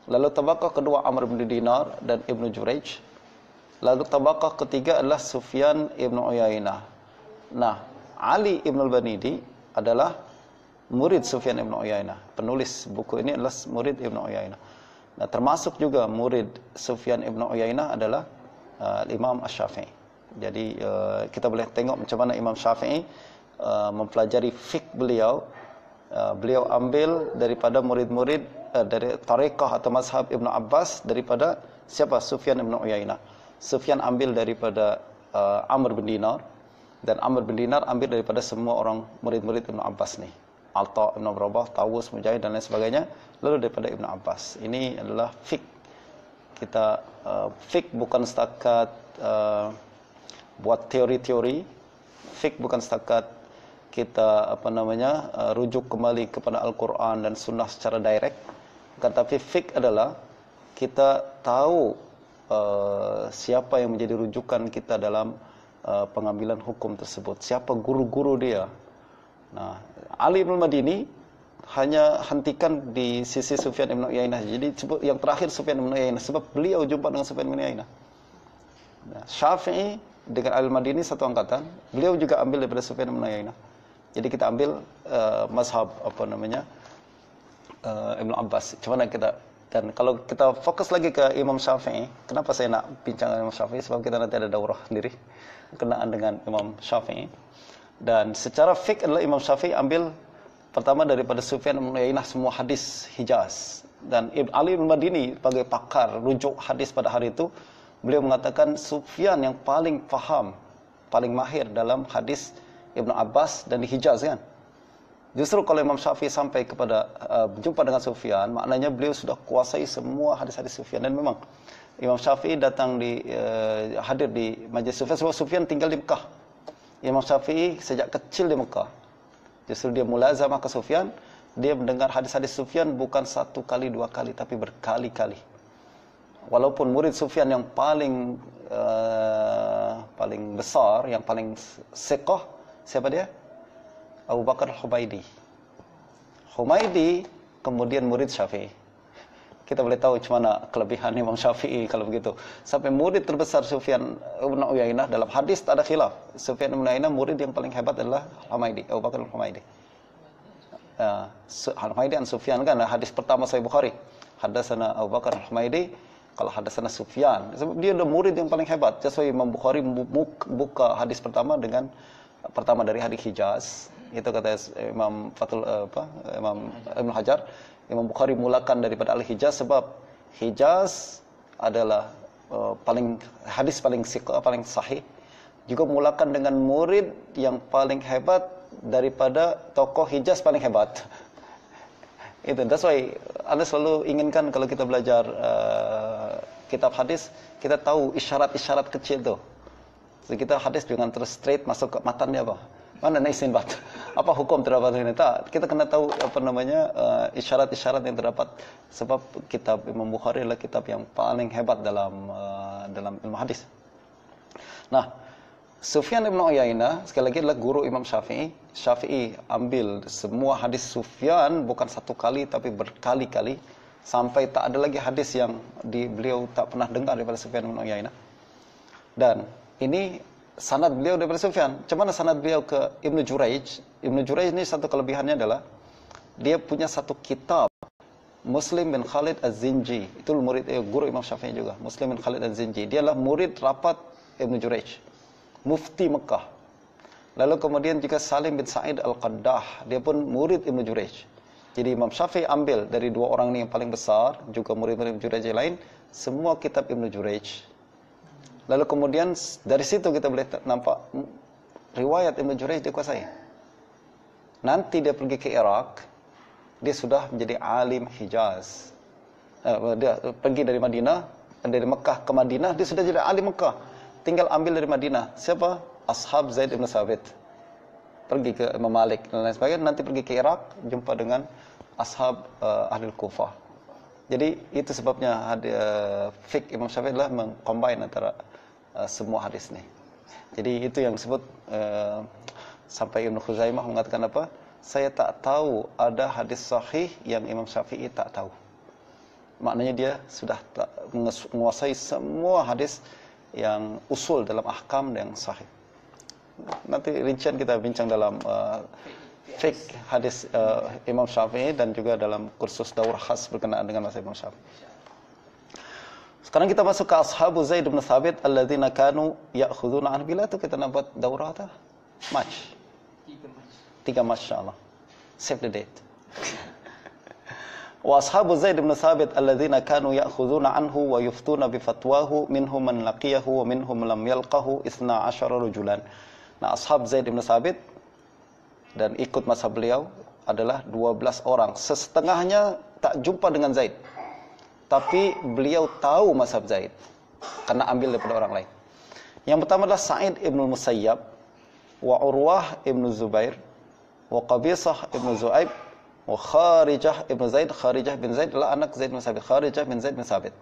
Lalu tabaqah kedua Amr bin Dinar dan Ibnu Jurayj. Lalu tabaqah ketiga adalah Sufyan Ibnu Uyainah. Nah, Ali Ibnu al-Banidi adalah murid Sufyan Ibnu Uyainah. Penulis buku ini adalah murid Ibnu Uyainah. Nah, termasuk juga murid Sufyan Ibnu Uyainah adalah Imam Asy-Syafi'i. Jadi kita boleh tengok macam mana Imam Syafi'i mempelajari fiqh beliau. Beliau ambil daripada murid-murid dari tariqah atau mazhab Ibnu Abbas daripada siapa? Sufyan Ibnu Uyainah. Sufyan ambil daripada Amr bin Dinar dan Amr bin Dinar ambil daripada semua orang murid-murid Ibnu Abbas nih. Atha bin Abi Rabah, Tawus, Mujahid dan lain sebagainya, lalu daripada Ibnu Abbas. Ini adalah fiqh. Kita fiqh bukan setakat buat teori-teori. Fiqh bukan setakat kita rujuk kembali kepada Al-Quran dan Sunnah secara direct. Tetapi fiqh adalah kita tahu siapa yang menjadi rujukan kita dalam pengambilan hukum tersebut, siapa guru-guru dia. Nah, Ali bin Madini hanya hentikan di sisi Sufyan Ibnu Uyainah. Jadi yang terakhir Sufyan Ibnu Uyainah sebab beliau jumpa dengan Sufyan Ibnu Uyainah. Nah, Syafi'i dengan Al-Madini satu angkatan, beliau juga ambil daripada Sufyan Ibnu Uyainah. Jadi kita ambil mazhab Ibnu Abbas. Cuma kita, dan kalau kita fokus lagi ke Imam Syafi'i, kenapa saya nak bincang Imam Syafi'i? Sebab kita nanti ada daurah sendiri kenaan dengan Imam Syafi'i. Dan secara fiqh adalah Imam Syafi'i ambil pertama daripada Sufyan Ibnu Uyainah semua hadis Hijaz. Dan Ali bin Madini sebagai pakar rujuk hadis pada hari itu, beliau mengatakan Sufyan yang paling faham, paling mahir dalam hadis Ibnu Abbas dan di Hijaz kan. Justru kalau Imam Syafi'i sampai kepada jumpa dengan Sufyan, maknanya beliau sudah kuasai semua hadis-hadis Sufyan. Dan memang Imam Syafi'i datang hadir di majlis Sufyan sebab Sufyan tinggal di Mekah. Imam Syafi'i sejak kecil di Mekah. Justru dia mulazamah ke Sufyan, dia mendengar hadis-hadis Sufyan bukan satu kali, dua kali, tapi berkali-kali. Walaupun murid Sufyan yang paling besar, yang paling siqah, siapa dia? Abu Bakar Al-Humaidi. Humaidi kemudian murid Syafi'i. Kita boleh tahu macam mana kelebihan Imam Syafi'i kalau begitu. Sampai murid terbesar Sufyan Ibnu Uyainah dalam hadis tak ada khilaf. Sufyan Ibnu Uyainah murid yang paling hebat adalah Humaidi, Abu Bakar Al-Humaidi. Al-Humaidi dan Sufyan kan hadis pertama Sahih Bukhari. Hadatsana Abu Bakar Al-Humaidi, kalau hadatsana Sufyan. Sebab dia adalah murid yang paling hebat. Jadi Imam Bukhari buka hadis pertama dengan pertama dari hadis Hijaz. Itu kata Imam Imam Ibnu Hajar, Imam Bukhari mulakan daripada Al-Hijaz sebab Hijaz adalah hadis paling siqah, paling sahih. Juga mulakan dengan murid yang paling hebat daripada tokoh Hijaz paling hebat. Itu that's why Anda selalu inginkan kalau kita belajar kitab hadis, kita tahu isyarat-isyarat kecil tu. So, kita hadis jangan terus straight masuk ke matannya apa. Mana istinbat? Apa hukum terdapat ini? Tak, kita kena tahu isyarat-isyarat yang terdapat sebab kitab Imam Bukhari adalah kitab yang paling hebat dalam ilmu hadis. Nah, Sufyan Ibnu Uyainah sekali lagi adalah guru Imam Syafi'i. Syafi'i ambil semua hadis Sufyan bukan satu kali tapi berkali-kali sampai tak ada lagi hadis yang beliau tak pernah dengar daripada Sufyan Ibnu Uyainah. Dan ini sanad beliau daripada Sufyan. Macam mana sanad beliau ke Ibnu Jurayj? Ibnu Jurayj ini satu kelebihannya adalah dia punya satu kitab Muslim bin Khalid Az-Zinji, itu murid guru Imam Syafi'i juga. Muslim bin Khalid Az-Zinji, dia adalah murid rapat Ibnu Jurayj, mufti Mekah. Lalu kemudian juga Salim bin Sa'id Al-Qaddah, dia pun murid Ibnu Jurayj. Jadi Imam Syafi'i ambil dari dua orang ini yang paling besar, juga murid-murid Ibnu Jurayj yang lain, semua kitab Ibnu Jurayj. Lalu kemudian dari situ kita boleh nampak riwayat Ibnu Jurayj dikuasai. Nanti dia pergi ke Irak, dia sudah menjadi alim Hijaz. Dia pergi dari Madinah, dari Mekah ke Madinah, dia sudah jadi alim Mekah. Tinggal ambil dari Madinah. Siapa? Ashab Zaid ibn Thabit. Pergi ke Imam Malik dan lain sebagainya. Nanti pergi ke Irak, jumpa dengan ashab ahli Kufah. Jadi itu sebabnya fiqh Imam Syafi'i adalah mengcombine antara semua hadis ini. Jadi itu yang disebut sampai Ibnu Khuzaimah mengatakan apa? Saya tak tahu ada hadis sahih yang Imam Syafi'i tak tahu. Maknanya dia sudah menguasai semua hadis yang usul dalam ahkam yang sahih. Nanti rincian kita bincang dalam fiqh hadis Imam Syafi'i dan juga dalam kursus daurah khas berkenaan dengan mazhab Imam Syafi'i. Sekarang kita masuk ke ashabu Zaid bin Thabit alladzina kanu ya'khuduna an bila itu kita nak buat daurah atau match. 3 Mac insyaallah. Save the date. Wa ashabu Zaid bin Thabit alladzina kanu ya'khuduna anhu wa yuftuna bi fatwahu minhum man laqiyahu wa minhum lam yalqahu 12 rajulan. Nah, ashab Zaid bin Thabit dan ikut mazhab beliau adalah 12 orang. Setengahnya tak jumpa dengan Zaid. Tapi beliau tahu mazhab Zaid karena ambil daripada orang lain. Yang pertama adalah Sa'id ibn Musayyab wa Urwah ibn Zubair wa Qabisah ibn Zu'aib wa Kharijah ibn Zaid. Kharijah bin Zaid adalah anak Zaid bin Thabit. Kharijah bin Zaid bin Thabit.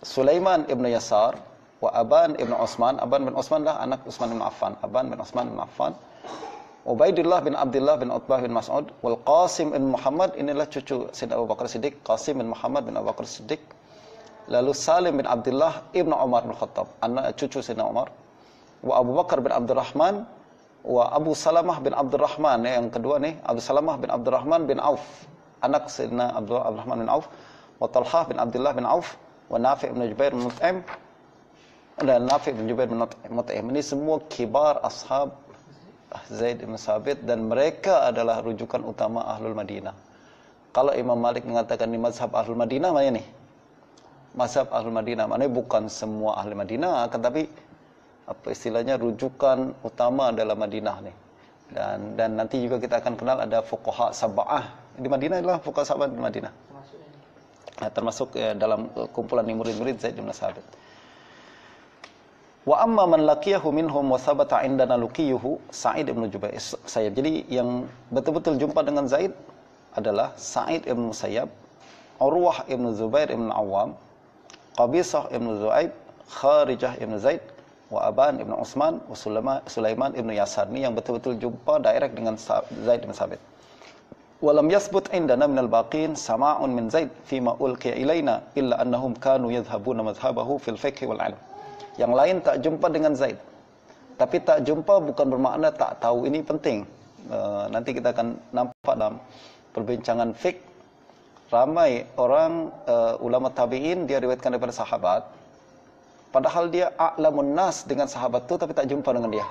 Sulaiman ibn Yasar wa Aban ibn Utsman. Aban bin Utsman adalah anak Utsman bin Affan. Aban bin Utsman bin Affan. Ubaidillah bin Abdullah bin Utbah bin Mas'ud wal Qasim bin Muhammad, inilah cucu Sayyidina Abu Bakar Siddiq, Qasim bin Muhammad bin Abu Bakar Siddiq. Lalu Salim bin Abdullah ibn Umar bin Khattab, anak cucu Sayyidina Umar. Wa Abu Bakar bin Abdurrahman wa Abu Salamah bin Abdurrahman, yang kedua nih Abu Salamah bin Abdurrahman bin Auf, anak Sayyidina Abdurrahman bin Auf. Wa Talhah bin Abdullah bin Auf wa Nafi' bin Jubair bin Mut'im dan Nafi' bin Jubair bin Mut'im. Ini semua kibar ashab Zaid bin Thabit dan mereka adalah rujukan utama Ahlul Madinah. Kalau Imam Malik mengatakan ini mazhab Ahlul Madinah, mana nih? Mazhab Ahlul Madinah, maknanya bukan semua Ahli Madinah, akan tapi apa istilahnya rujukan utama adalah Madinah nih. Dan nanti juga kita akan kenal ada fuqaha sab'ah di Madinah, adalah fuqaha sab'ah di Madinah. Termasuk dalam kumpulan murid-murid Zaid bin Thabit. Wa amma man laqiyahu minhum wa thabata indana luqiyuhu Sa'id ibn Jubair. Jadi yang betul-betul jumpa dengan Zaid adalah Sa'id ibn Musayyab, Urwah ibn Zubair ibn Awam, Qabisah ibn Zu'aib, Kharijah ibn Zaid, wa Aban ibn Utsman, wa Sulaiman ibn Yasar. Ini yang betul-betul jumpa direct dengan Zaid bin Thabit. Wa lam yathbut indana min al-baqin sama'un min Zaid fima ulqiya ilaina illa annahum kanu yadhhabuna madhhabahu fil fiqh wal 'ilm. Yang lain tak jumpa dengan Zaid. Tapi tak jumpa bukan bermakna tak tahu. Ini penting. Nanti kita akan nampak dalam perbincangan fiqh. Ramai orang ulama tabi'in dia riwayatkan daripada sahabat. Padahal dia a'lamun nas dengan sahabat itu tapi tak jumpa dengan dia.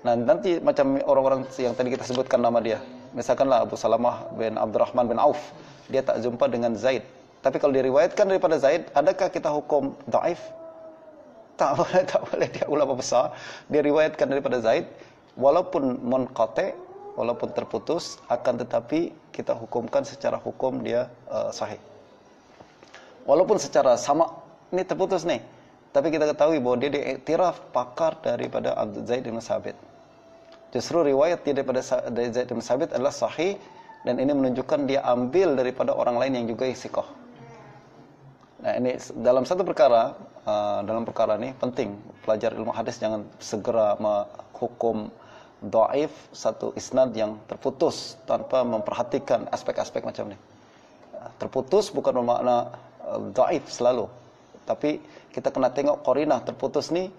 Nah, nanti macam orang-orang yang tadi kita sebutkan nama dia. Misalkanlah Abu Salamah bin Abdurrahman bin Auf. Dia tak jumpa dengan Zaid. Tapi kalau diriwayatkan daripada Zaid, adakah kita hukum dhaif? Tak boleh, dia ulama besar. Dia riwayatkan daripada Zaid, walaupun munqati', walaupun terputus, akan tetapi kita hukumkan secara hukum dia sahih. Walaupun secara sama, ini terputus nih, tapi kita ketahui bahwa dia diiktiraf pakar daripada Zaid bin Thabit. Justru riwayat dia daripada Zaid bin Thabit adalah sahih, dan ini menunjukkan dia ambil daripada orang lain yang juga thiqah. Nah, ini dalam satu perkara, dalam perkara ini penting pelajar ilmu hadis jangan segera menghukum dhaif satu isnad yang terputus tanpa memperhatikan aspek-aspek macam ini. Terputus bukan bermakna dhaif selalu, tapi kita kena tengok qarinah. Terputus ni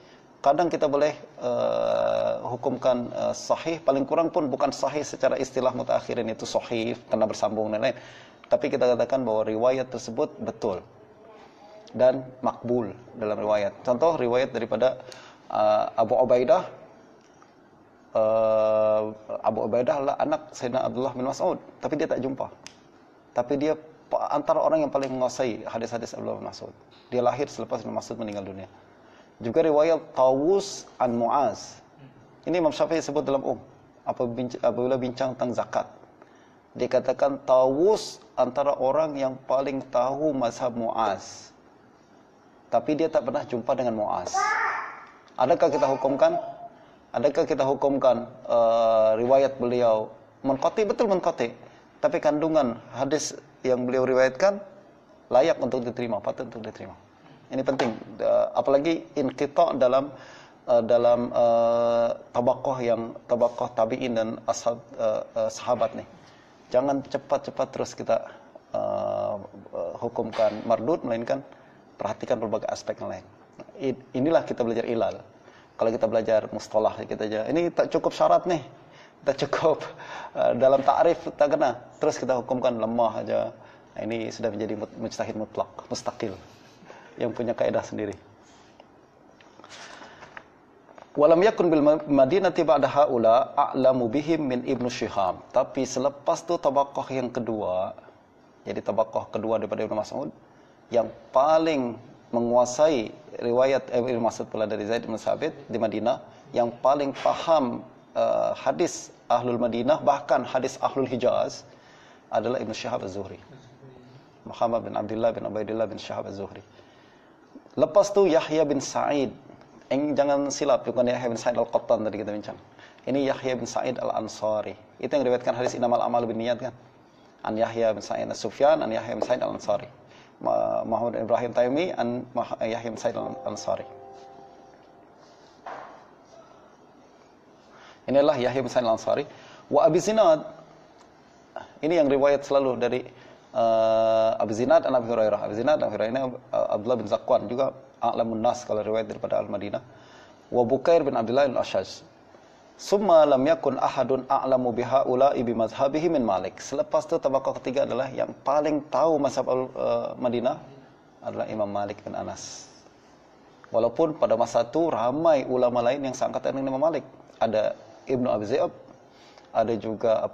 kadang kita boleh hukumkan sahih, paling kurang pun bukan sahih secara istilah mutaakhirin itu sahih karena bersambung dan lain. Tapi kita katakan bahwa riwayat tersebut betul dan makbul dalam riwayat. Contoh riwayat daripada Abu Ubaidah. Abu Ubaidah adalah anak Sayyidina Abdullah bin Mas'ud, tapi dia tak jumpa. Tapi dia antara orang yang paling menguasai hadis-hadis Abdullah bin Mas'ud. Dia lahir selepas Ibn Mas'ud meninggal dunia. Juga riwayat Tawus an Mu'az. Ini Imam Syafi'i sebut dalam apabila bincang tentang zakat. Dia katakan Tawus antara orang yang paling tahu mazhab Mu'az. Tapi dia tak pernah jumpa dengan Mu'az. Adakah kita hukumkan? Adakah kita hukumkan riwayat beliau munqati? Betul munqati. Tapi kandungan hadis yang beliau riwayatkan layak untuk diterima, patut untuk diterima. Ini penting. Apalagi inqita' dalam tabaqah tabi'in dan sahabat nih. Jangan cepat-cepat terus kita hukumkan mardud, melainkan perhatikan berbagai aspek yang lain. Inilah kita belajar ilal. Kalau kita belajar mustalah kita aja, ini tak cukup syarat nih, tak cukup dalam ta'rif tak kena, terus kita hukumkan lemah aja. Nah, ini sudah menjadi mujtahid mutlak, mustaqil, yang punya kaidah sendiri. Walam yakun bil Madinati ba'da haula a'lamu bihim min Ibnu Syihab. Tapi selepas tu tabaqah yang kedua, jadi tabaqah kedua daripada Ibnu Mas'ud, yang paling menguasai riwayat Ibnu Mas'ud pula dari Zaid bin Sabit di Madinah, yang paling paham hadis Ahlul Madinah, bahkan hadis Ahlul Hijaz, adalah Ibnu Syihab Az-Zuhri. Muhammad bin Abdullah bin Ubaidillah bin Syihab Az-Zuhri. Lepas tu Yahya bin Sa'id. Jangan silap, bukan Yahya bin Sa'id Al-Qattan tadi kita bincang. Ini Yahya bin Sa'id Al-Ansari. Itu yang diriwayatkan hadis Innamal A'malu binniyat kan? An Yahya bin Sa'id As-Sufyan, an Yahya bin Sa'id Al-Ansari. Muhammad Ibrahim Taimi an Yahya bin Sa'id Al-Ansari. Inilah Yahya bin Sa'id Al-Ansari. Wa Abi Zinad, ini yang riwayat selalu dari Abu Zinad an Abi Hurairah. Abu Zinad an Abi Hurairah ini Abdullah bin Zakwan, juga a'lamun nas kalau riwayat daripada Al-Madinah. Wa Bukair bin Abdullah al-Ashaj. Summa lam yakun ahadun a'lamu bihaula'i bi mazhabihi min Malik. Selepas itu tabaqah ketiga adalah yang paling tahu mazhab Madinah adalah Imam Malik bin Anas. Walaupun pada masa itu ramai ulama lain yang seangkatan dengan Imam Malik. Ada Ibnu Abi Zaib, ada juga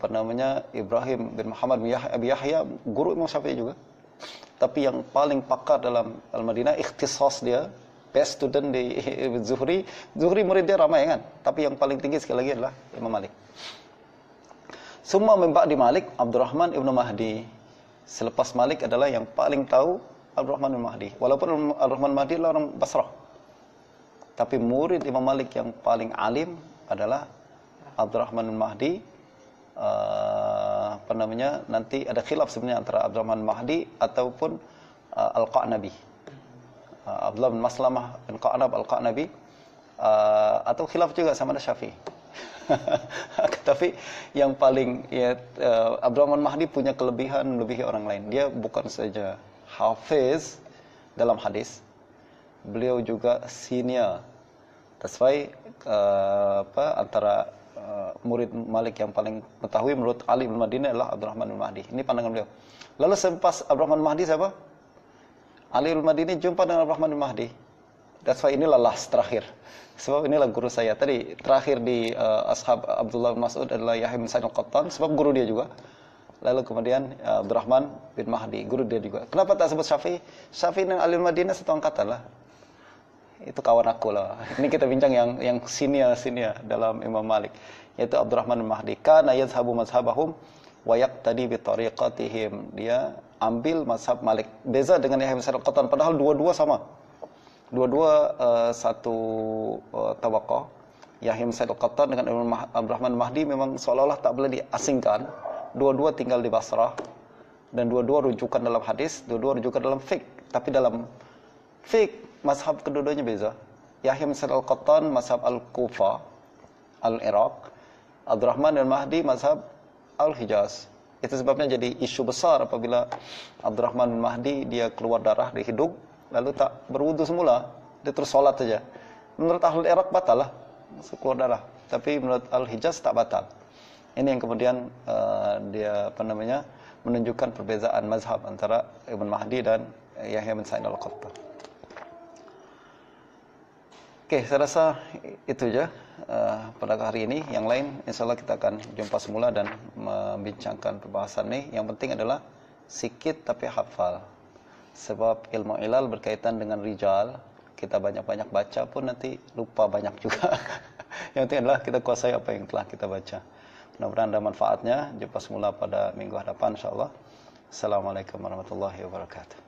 Ibrahim bin Muhammad bin Abi Yahya, guru Imam Syafi'i juga. Tapi yang paling pakar dalam Al-Madinah, ikhtisas dia, best student di Zuhri. Zuhri murid dia ramai kan, tapi yang paling tinggi sekali lagi adalah Imam Malik. Summa min ba'di Malik Abdurrahman ibnu Mahdi. Selepas Malik adalah yang paling tahu Abdurrahman bin Mahdi. Walaupun Abdurrahman Mahdi adalah orang Basrah, tapi murid Imam Malik yang paling alim adalah Abdurrahman bin Mahdi. Nanti ada khilaf sebenarnya antara Abdurrahman Mahdi ataupun Al-Qa'nabi. Abdullah bin Maslamah bin Qa'nab Al-Qa'nabi, atau khilaf juga sama ada Syafi'i. Tapi yang paling Abdurrahman Mahdi punya kelebihan melebihi orang lain. Dia bukan saja hafiz dalam hadis, beliau juga senior. Tasfai antara murid Malik yang paling mengetahui menurut Ali bin Madinah adalah Abdurrahman bin Mahdi. Ini pandangan beliau. Lalu selepas Abdurrahman bin Mahdi siapa? Ali bin Madini jumpa dengan Abdurrahman bin Mahdi. That's why inilah last terakhir. Sebab inilah guru saya. Tadi terakhir di ashab Abdullah bin Mas'ud adalah Yahya bin Sa'id Al-Qattan, sebab guru dia juga. Lalu kemudian Abdurrahman bin Mahdi, guru dia juga. Kenapa tak sebut Syafi'i? Syafi'i dan Ali bin Madinah satu angkatan lah. Itu kawan aku lah. Ini kita bincang yang senior dalam Imam Malik, yaitu Abdurrahman bin Mahdi. Kana yazhabu mazhabahum wa yaqtadi bi tariqatihim. Dia ambil mazhab Malik. Beza dengan Yahya bin Sa'id Al-Qattan, padahal dua-dua sama. Dua-dua satu tabaqah. Yahya bin Sa'id Al-Qattan dengan Abdurrahman bin Mahdi memang seolah-olah tak boleh diasingkan. Dua-dua tinggal di Basrah dan dua-dua rujukan dalam hadis, dua-dua rujukan dalam fiqh. Tapi dalam fiqh mazhab kedua-duanya beza. Yahya bin Sa'id Al-Qattan mazhab Al-Kufa, Al-Iraq. Abdurrahman bin Mahdi mazhab Al-Hijaz. Itu sebabnya jadi isu besar apabila Abdurrahman bin Mahdi dia keluar darah di hidung, lalu tak berwudu semula, dia terus sholat saja. Menurut Ahlul Iraq batal lah, keluar darah. Tapi menurut Al-Hijaz tak batal. Ini yang kemudian dia menunjukkan perbezaan mazhab antara Ibn Mahdi dan Yahya bin Sa'id Al-Qattan. Oke, saya rasa itu aja pada hari ini. Yang lain insya Allah kita akan jumpa semula dan membincangkan pembahasan ini. Yang penting adalah sikit tapi hafal. Sebab ilmu ilal berkaitan dengan rijal, kita banyak-banyak baca pun nanti lupa banyak juga. Yang penting adalah kita kuasai apa yang telah kita baca. Mudah-mudahan ada manfaatnya. Jumpa semula pada minggu hadapan insya Allah. Assalamualaikum warahmatullahi wabarakatuh.